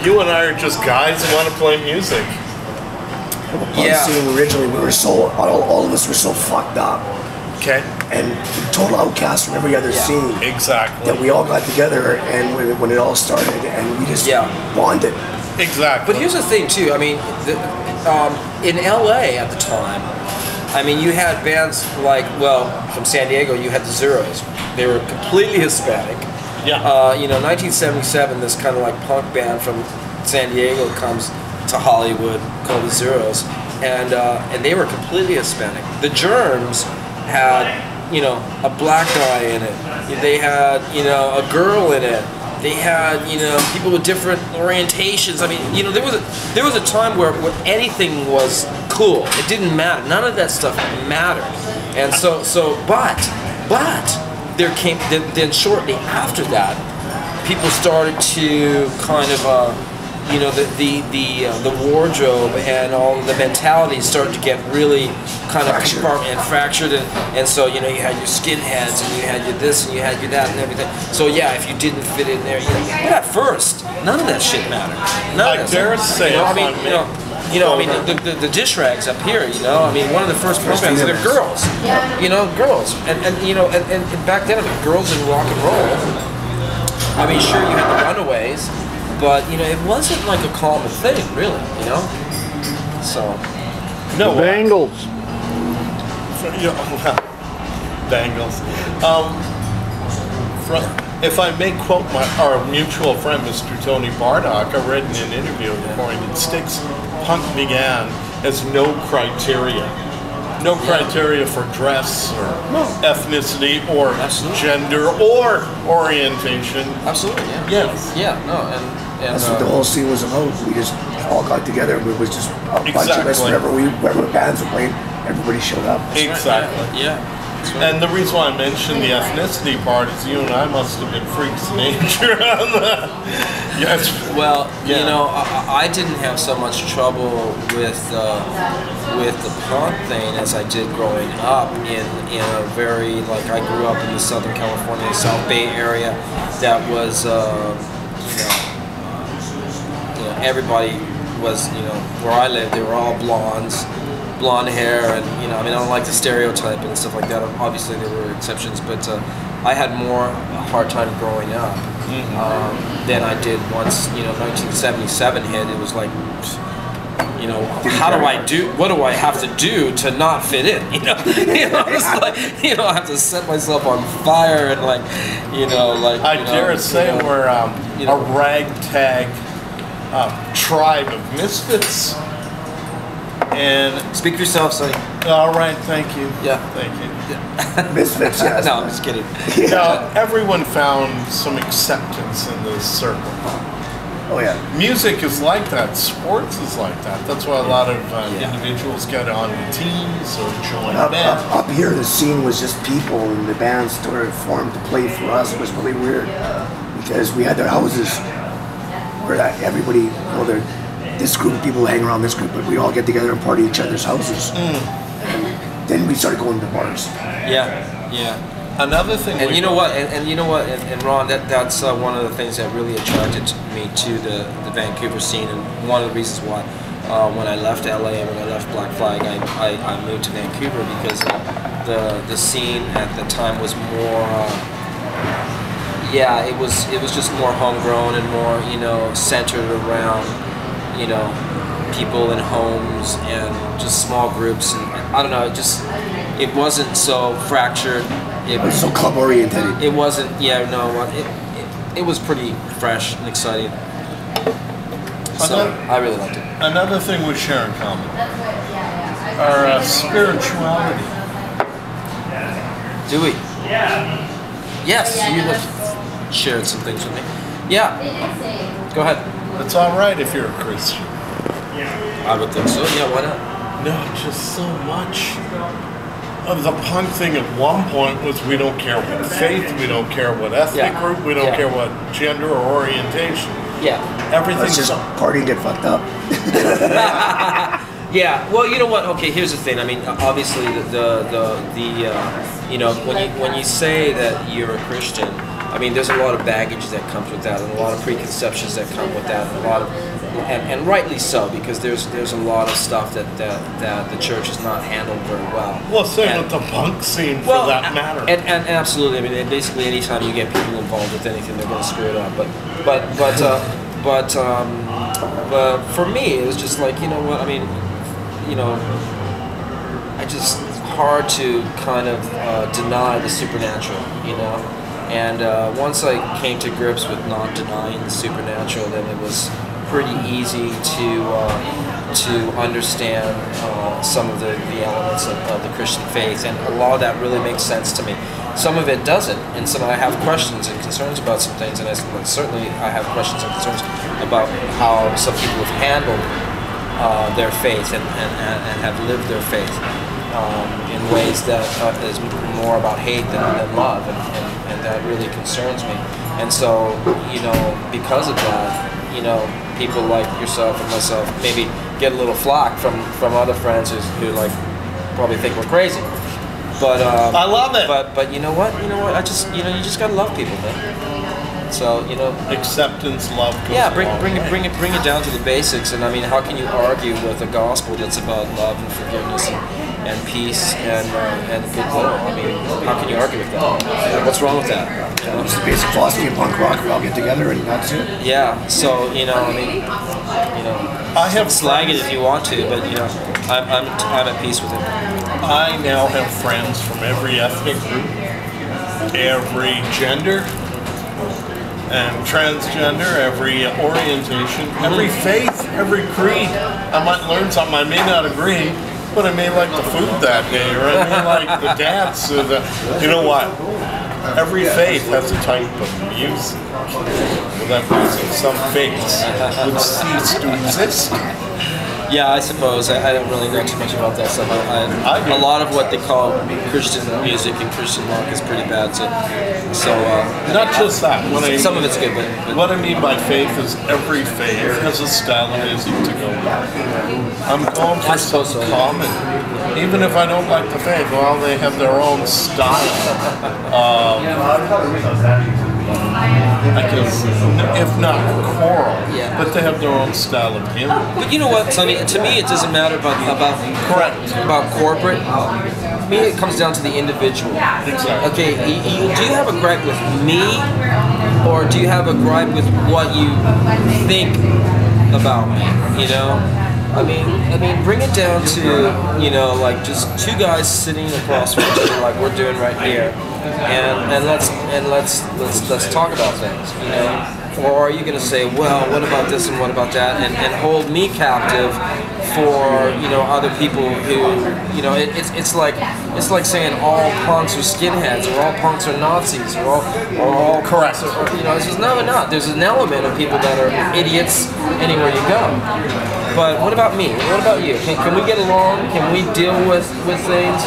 you and I are just guys who want to play music. The punk scene originally, we were so, all of us were so fucked up. Okay. And total outcasts from every other scene. Exactly. That we all got together, and when it all started, and we just bonded. Exactly. But here's the thing too. I mean, in LA at the time, I mean, you had bands like, well, from San Diego, you had the Zeros. They were completely Hispanic. Yeah. You know, 1977, this kind of like punk band from San Diego comes to Hollywood called the Zeros, and they were completely Hispanic. The Germs had, you know, a black guy in it. They had, you know, a girl in it. They had, you know, people with different orientations. I mean, you know, there was a time where anything was cool. It didn't matter. None of that stuff mattered. And but there came then shortly after that, people started to kind of you know, the wardrobe and all the mentalities started to get really kind of fractured, and so, you know, you had your skinheads and you had your this and you had your that and everything. So yeah, if you didn't fit in there, you know, but at first, none of that shit mattered. None of that. I dare say, you know, I mean, you know, I mean, the dish rags up here, you know, I mean, one of the first programs, they're girls, you know, girls, and you know, and back then, I mean, girls in rock and roll. I mean, sure, you had the Runaways. But, you know, it wasn't like a common thing, really, you know? So. No. Bangles. Bangles. If I may quote our mutual friend, Mr. Tony Bardock, I read in an interview in the Pointed Sticks, punk began as no criteria. No criteria for dress or ethnicity or gender or orientation. Absolutely, yeah. Yes. Yeah, no, and that's what the whole scene was about. We just all got together. It was just a bunch of us. Wherever the bands were playing, everybody showed up. Exactly. Yeah. And the reason why I mentioned the ethnicity part is you and I must have been freaks of nature on that. Yes. Well, you know, I didn't have so much trouble with the punk thing as I did growing up in a very, like, I grew up in the Southern California, South Bay area. That was, you know, everybody was, you know, where I lived, they were all blonde hair, and, you know, I mean, I don't like the stereotype and stuff like that. Obviously, there were exceptions, but I had more hard time growing up than I did once, you know, 1977 hit. It was like, you know, what do I have to do to not fit in? You know, it's like, you know, I have to set myself on fire and, like, you know, like. I dare say we're a ragtag tribe of misfits. And speak for yourself, Sonny. All right, thank you. Yeah, thank you. Yeah. Misfits, yes. No, I'm just kidding. Yeah. Everyone found some acceptance in this circle. Oh yeah. Music is like that. Sports is like that. That's why a lot of individuals get on the teams or join bands. Up here, the scene was just people, and the bands started formed to play for us. It was really weird because we had their houses where everybody, well, this group of people hang around this group, but we all get together and party at each other's houses. And then we started going to bars. Yeah, yeah. Another thing, and you know what, and you know what, and Ron, that's one of the things that really attracted me to the Vancouver scene, and one of the reasons why when I left LA and when I left Black Flag, I moved to Vancouver because the scene at the time was more, it was just more homegrown and more, you know, centered around, you know, people in homes and just small groups, and I don't know, it wasn't so fractured. It was so club oriented. It wasn't. Yeah, no. It was pretty fresh and exciting. So I really liked it. Another thing we share in common: our spirituality. Do we? Yes, you have shared some things with me. Yeah. Go ahead. It's all right if you're a Christian. I would think so. Yeah, why not? No, just so much. The punk thing at one point was we don't care what faith, we don't care what ethnic group, we don't care what gender or orientation. Yeah. Everything's just party and get fucked up. Yeah. Well, you know what? Okay, here's the thing. I mean, obviously, the you know, when you say that you're a Christian, I mean, there's a lot of baggage that comes with that, and a lot of preconceptions that come with that, and a lot of, and rightly so, because there's a lot of stuff that the church has not handled very well. Well, same with the punk scene, for that matter. And absolutely, I mean, basically, anytime you get people involved with anything, they're going to screw it up. But for me, it was just like, you know what, I mean, you know, it's hard to kind of deny the supernatural, you know. And once I came to grips with not denying the supernatural, then it was pretty easy to understand some of the elements of the Christian faith, and a lot of that really makes sense to me. Some of it doesn't, and some I have questions and concerns about some things, and certainly I have questions and concerns about how some people have handled their faith and have lived their faith in ways that is more about hate than love, and that really concerns me. And so, you know, because of that, you know, people like yourself and myself maybe get a little flack from other friends who like probably think we're crazy. But I love it. But you know what? I just, you know, you just gotta love people, man. So, you know, acceptance, love. Yeah, bring it down to the basics. And I mean, how can you argue with a gospel that's about love and forgiveness and peace and goodwill? I mean, how can you argue with that? What's wrong with that? You know? It's the basic philosophy of punk rock. We all get together and that's it. Yeah. So, you know, I mean, you know, I have slag it if you want to, but you know, I'm at peace with it. I now have friends from every ethnic group, every gender, and transgender, every orientation, every faith, every creed. I might learn something, I may not agree, but I may like the food that day, or I may like the dance, or you know what? Every faith has a type of music. Without reason, some faiths would cease to exist. Yeah, I suppose. I don't really know too much about that stuff. A lot of what they call Christian music and Christian rock is pretty bad. So not just that. Some of it's good, but what I mean by faith is every faith has a style of music to go with. I'm going for something common. Even if I don't like the faith, well, they have their own style. I guess, if not choral, but they have their own style of hymn. But you know what, Sonny? To me, it doesn't matter about corporate. To me, it comes down to the individual. Exactly. Okay, do you have a gripe with me, or do you have a gripe with what you think about me? You know. I mean, bring it down to, you know, like just two guys sitting across from each other, like we're doing right here, and let's talk about things, you know. Or are you going to say, well, what about this and what about that, and hold me captive for, you know, other people who, you know, it's like saying all punks are skinheads, or all punks are Nazis, or all correct, or, you know, it's just no, not. There's an element of people that are idiots anywhere you go. But what about me? What about you? Can we get along? Can we deal with things?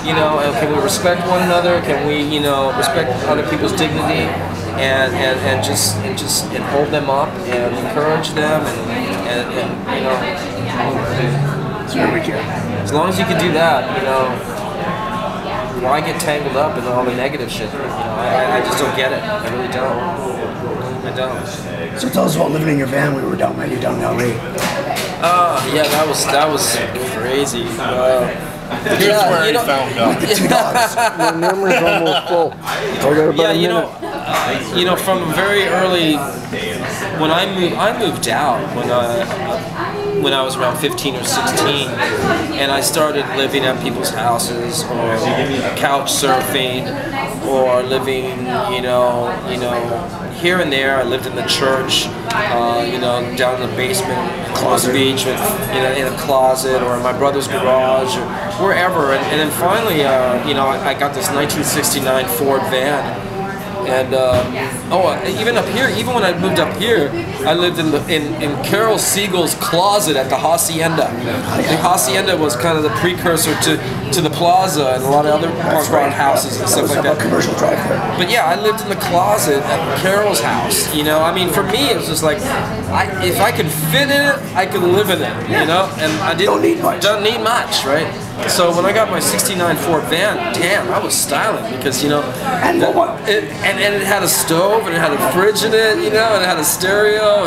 You know, and can we respect one another? Can we, you know, respect other people's dignity and just hold them up and encourage them and you know. As long as you can do that, you know, why get tangled up in all the negative shit? You know, I just don't get it. I really don't. I don't. So tell us about living in your van when we were down in LA. Yeah, that was crazy. Here's where he found out. With the two dogs. My memory's almost full. Yeah, you know, from very early, when I moved out when I was around 15 or 16, and I started living at people's houses, or couch surfing, or living, you know, here and there. I lived in the church, you know, down in the basement, across the beach, with, you know, in a closet, or in my brother's garage, or wherever. And then finally, you know, I got this 1969 Ford van. And even up here, even when I moved up here, I lived in Carol Siegel's closet at the Hacienda. The Hacienda was kind of the precursor to the Plaza and a lot of other punk rock houses and stuff like that. Commercial drive there. But yeah, I lived in the closet at Carol's house. You know, I mean, for me, it was just like, if I could fit in it, I could live in it. You know, and I don't need much, right? So when I got my '69 Ford van, damn, I was styling because and it had a stove and it had a fridge in it, and it had a stereo.